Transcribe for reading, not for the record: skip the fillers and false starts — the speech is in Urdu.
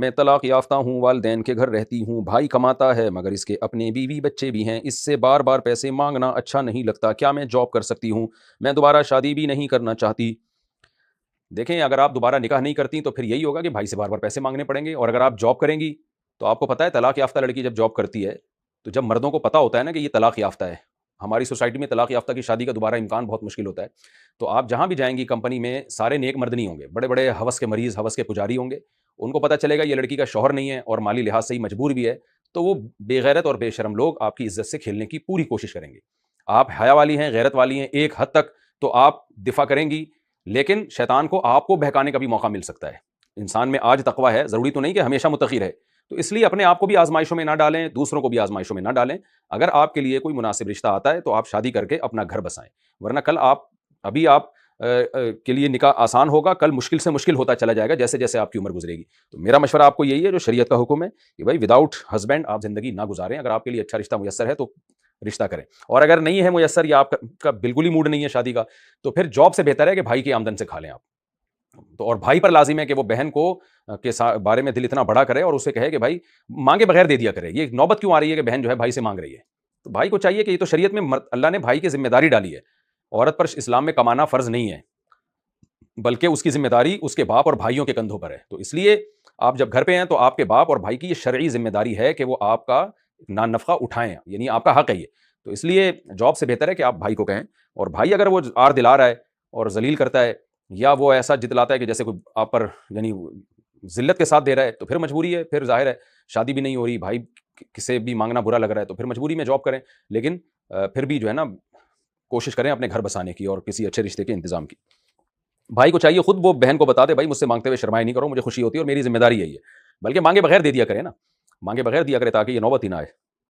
میں طلاق یافتہ ہوں، والدین کے گھر رہتی ہوں، بھائی کماتا ہے مگر اس کے اپنے بیوی بچے بھی ہیں، اس سے بار بار پیسے مانگنا اچھا نہیں لگتا، کیا میں جاب کر سکتی ہوں؟ میں دوبارہ شادی بھی نہیں کرنا چاہتی۔ دیکھیں، اگر آپ دوبارہ نکاح نہیں کرتی تو پھر یہی ہوگا کہ بھائی سے بار بار پیسے مانگنے پڑیں گے، اور اگر آپ جاب کریں گی تو آپ کو پتہ ہے طلاق یافتہ لڑکی جب جاب کرتی ہے تو جب مردوں کو پتہ ہوتا ہے نا کہ یہ طلاق یافتہ ہے، ہماری سوسائٹی میں طلاق یافتہ کی شادی کا دوبارہ امکان بہت مشکل ہوتا ہے، تو آپ جہاں بھی جائیں گی کمپنی میں سارے نیک مرد نہیں ہوں گے، بڑے بڑے ہوس کے مریض، ہوس کے پجاری ہوں گے، ان کو پتہ چلے گا یہ لڑکی کا شوہر نہیں ہے اور مالی لحاظ سے ہی مجبور بھی ہے، تو وہ بے غیرت اور بے شرم لوگ آپ کی عزت سے کھیلنے کی پوری کوشش کریں گے۔ آپ حیا والی ہیں، غیرت والی ہیں ایک حد تک، تو آپ دفاع کریں گی، لیکن شیطان کو آپ کو بہکانے کا بھی موقع مل سکتا ہے۔ انسان میں آج تقویٰ ہے، ضروری تو نہیں کہ ہمیشہ متقی رہے، تو اس لیے اپنے آپ کو بھی آزمائشوں میں نہ ڈالیں، دوسروں کو بھی آزمائشوں میں نہ ڈالیں۔ اگر آپ کے لیے کوئی مناسب رشتہ آتا ہے تو آپ شادی کر کے اپنا گھر بسائیں، ورنہ کل ابھی آپ کے لیے نکاح آسان ہوگا، کل مشکل سے مشکل ہوتا چلا جائے گا جیسے جیسے آپ کی عمر گزرے گی۔ تو میرا مشورہ آپ کو یہی ہے جو شریعت کا حکم ہے کہ بھائی وداؤٹ ہسبینڈ آپ زندگی نہ گزاریں۔ اگر آپ کے لیے اچھا رشتہ میسر ہے تو رشتہ کریں، اور اگر نہیں ہے میسر یا آپ کا بالکل ہی موڈ نہیں ہے شادی کا، تو پھر جاب سے بہتر ہے کہ بھائی کی آمدن سے کھا لیں آپ۔ تو اور بھائی پر لازم ہے کہ وہ بہن کو کے بارے میں دل اتنا بڑا کرے اور اسے کہے کہ بھائی مانگے بغیر دے دیا کرے۔ یہ نوبت کیوں آ رہی ہے کہ بہن جو ہے بھائی سے مانگ رہی ہے؟ تو بھائی کو چاہیے کہ یہ تو شریعت میں اللہ نے بھائی کی ذمہ داری ڈالی ہے، عورت پر اسلام میں کمانا فرض نہیں ہے، بلکہ اس کی ذمہ داری اس کے باپ اور بھائیوں کے کندھوں پر ہے۔ تو اس لیے آپ جب گھر پہ ہیں تو آپ کے باپ اور بھائی کی یہ شرعی ذمہ داری ہے کہ وہ آپ کا نان نفقہ اٹھائیں، یعنی آپ کا حق ہے یہ۔ تو اس لیے جاب سے بہتر ہے کہ آپ بھائی کو کہیں، اور بھائی اگر وہ آر دلا رہا ہے اور ذلیل کرتا ہے یا وہ ایسا جتلاتا ہے کہ جیسے کوئی آپ پر یعنی ذلت کے ساتھ دے رہا ہے، تو پھر مجبوری ہے، پھر ظاہر ہے شادی بھی نہیں ہو رہی، بھائی کسے بھی مانگنا برا لگ رہا ہے، تو پھر مجبوری میں جاب کریں، لیکن پھر بھی جو ہے نا کوشش کریں اپنے گھر بسانے کی اور کسی اچھے رشتے کے انتظام کی۔ بھائی کو چاہیے خود وہ بہن کو بتا دے بھائی مجھ سے مانگتے ہوئے شرمائے نہیں کرو، مجھے خوشی ہوتی ہے اور میری ذمہ داری یہی ہے، بلکہ مانگے بغیر دے دیا کرے نا، مانگے بغیر دیا کرے تاکہ یہ نوبت ہی نہ آئے۔